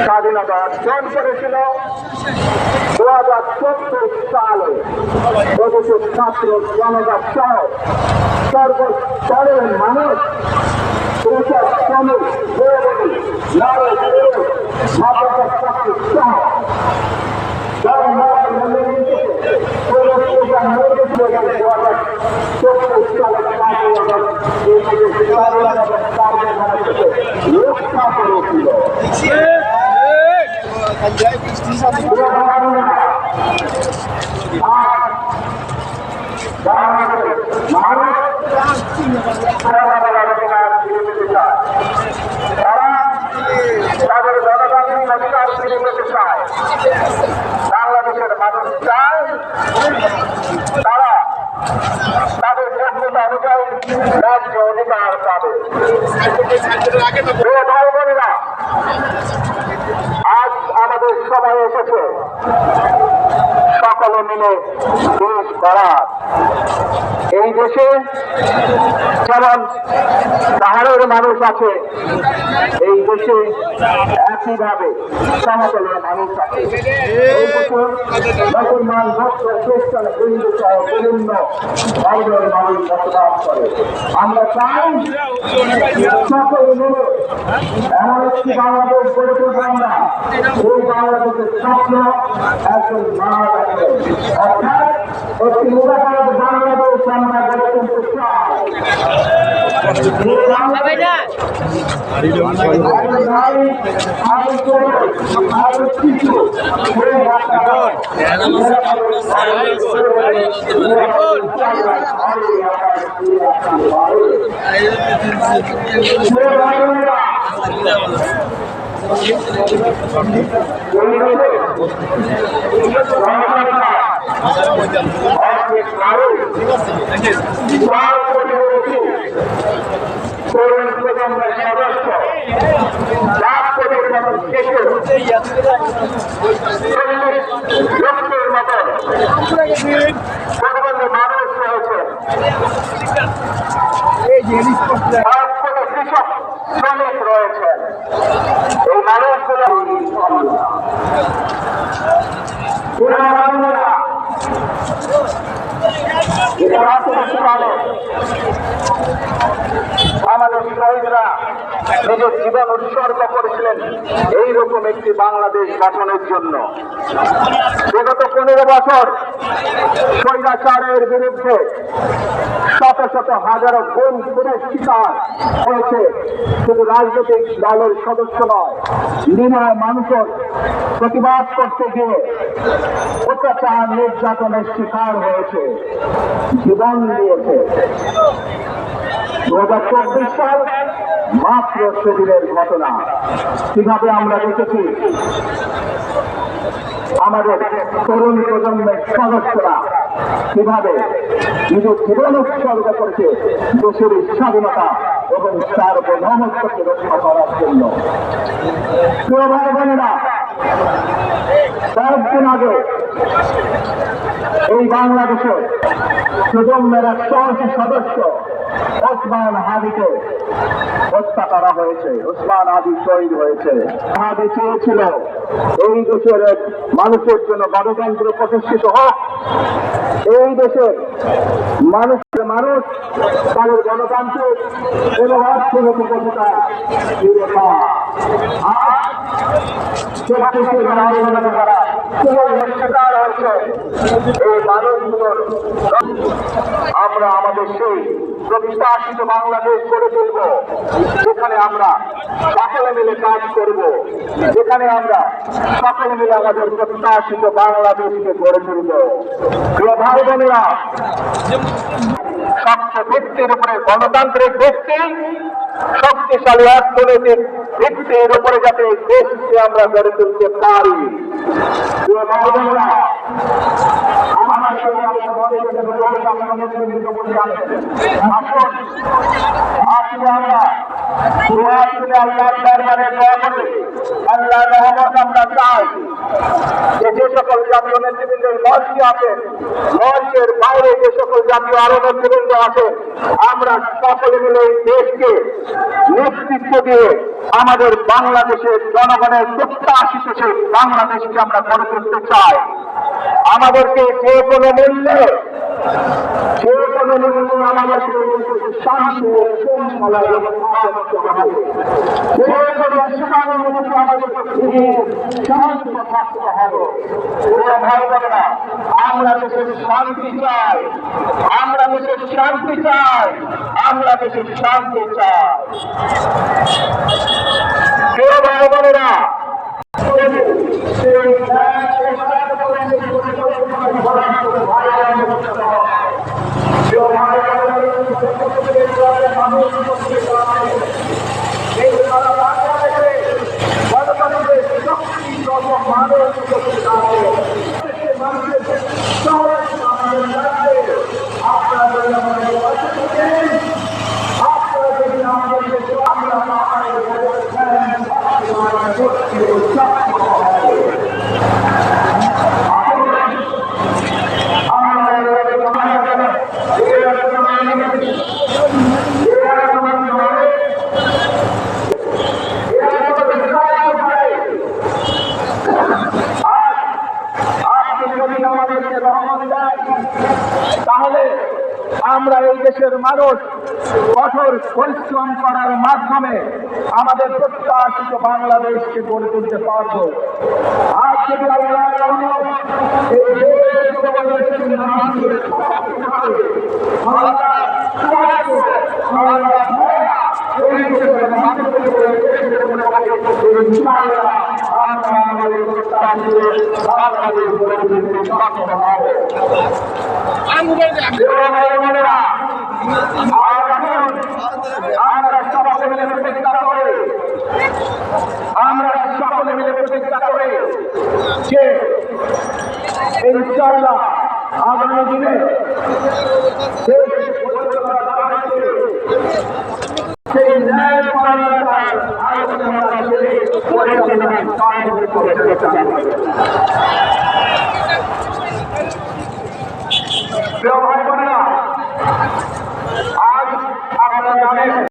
স্বাধীনতা অর্জন করেছিল 2014 সালে। এদেশের ছাত্র জনতা সহ সর্বস্তরের মানুষ, কৃষক, শ্রমিক, গৃহবধূ, নারী, পুরুষ, মাদ্রাসা ছাত্রী সহ রক্ষা করেছিল। তাদের জনগণের অধিকার ফিরে পেতে চায়। বাংলাদেশের মানুষ চায় তারা তাদের যোগ্যতা অনুযায়ী রাজ্য অধিকার পাবে। প্রিয় ভাই বোনেরা, আজ আমাদের সময় এসেছে সকলে মিলে দেশ গড়ার। এই দেশে যেমন পাহাড়ের মানুষ আছে, এই দেশে একইভাবে সমতলের মানুষ আছে। এই দেশে মুসলমান, বৌদ্ধ, খ্রিস্টান, হিন্দু সহ বিভিন্ন ধর্মের মানুষ বসবাস করে। আমরা চাই সকলে মিলে এমন একটি বাংলাদেশ গড়ে তুলব। আমরা এই বাংলাদেশের স্বপ্ন একজন মানব রাখবেন, অর্থাৎ একটি নিরাপদ বাংলাদেশ আমরা গড়ে তুলতে চাই। মানুষ রয়েছে, কৃষক শ্রমিক রয়েছে। এই মানুষগুলো আমাদের শহীদরা নিজের জীবন উৎসর্গ করেছিলেন এইরকম একটি বাংলাদেশ গঠনের জন্য। বিগত 15 বছর স্বৈরাচারের বিরুদ্ধে শত শত হাজারো গুণ খুনের শিকার হয়েছে শুধু রাজনৈতিক দলের সদস্য নয়, নিরীহ মানুষের প্রতিবাদ করতে গিয়ে অত্যাচার নির্যাতনের শিকার হয়েছে, জীবন দিয়েছে। 2024 সাল মাত্র সেদিনের ঘটনা। কিভাবে আমরা দেখেছি আমাদের তরুণ প্রজন্মের সদস্যরা কিভাবে নিজের জীবন উৎসর্গ করেছে দেশের স্বাধীনতা এবং সার্বভৌমত্বকে রক্ষা করার জন্য। প্রিয় ভাই বোনেরা, কয়েকদিন আগে এই বাংলাদেশের প্রজন্মের এক সাহসী সদস্য ওসমান হাদিকে হত্যা করা হয়েছে। ওসমান হাদি শহীদ হয়েছে। হাদি চেয়েছিল এই দেশের মানুষের জন্য গণতন্ত্র প্রতিষ্ঠিত হোক, এই দেশের মানুষ তাদের গণতান্ত্রিক এবং অর্থনৈতিক অধিকার ফিরে পাওয়া। এই মানুষগুলোর আমরা আমাদের সেই প্রত্যাশিত বাংলাদেশ গড়ে তুলব, যেখানে আমরা সকলে মিলে কাজ করব, যেখানে আমরা সকলে মিলে আমাদের প্রত্যাশিত বাংলাদেশকে গড়ে তুলব। প্রিয় ভাই বোনেরা, শক্ত ভিত্তির উপরে গণতান্ত্রিক ভিত্তি, শক্তিশালী অর্থনৈতিক ভিত্তির উপরে যাতে দেশকে আমরা গড়ে তুলতে পারি। প্রিয় ভাই বোনেরা, আল্লাহর দরবারে দোয়া করি, আল্লাহ আল্লাহর রহমত আমরা চাই যে সকল জাতীয় নেতৃবৃন্দের মঞ্চে আছেন, মঞ্চের বাইরে যে সকল জাতীয় আরো নেতৃবৃন্দ আছেন, আমরা সকলে মিলে এই দেশকে নেতৃত্ব দিয়ে আমাদের বাংলাদেশের জনগণের প্রত্যাশিত সেই বাংলাদেশকে আমরা গড়ে তুলতে চাই। আমাদেরকে যে কোনো মূল্যে আমাদেরকে শান্তি ও শৃঙ্খলায় থাকতে হবে। আমরা দেশের শান্তি চাই, আমরা দেশের শান্তি চাই, আমরা দেশের শান্তি চাই। প্রিয় ভাই বোনেরা, তাহলে আমরা এই দেশের মানুষ কঠোর পরিশ্রম করার মাধ্যমে আমাদের প্রত্যাশিত বাংলাদেশকে গড়ে তুলতে পারব। আজ যদি আমরা সকলে মিলে প্রতিজ্ঞা করে যে ইনশাআল্লাহ আগামী দিনে সেই ন্যায় পরায়ণতার আলোচনা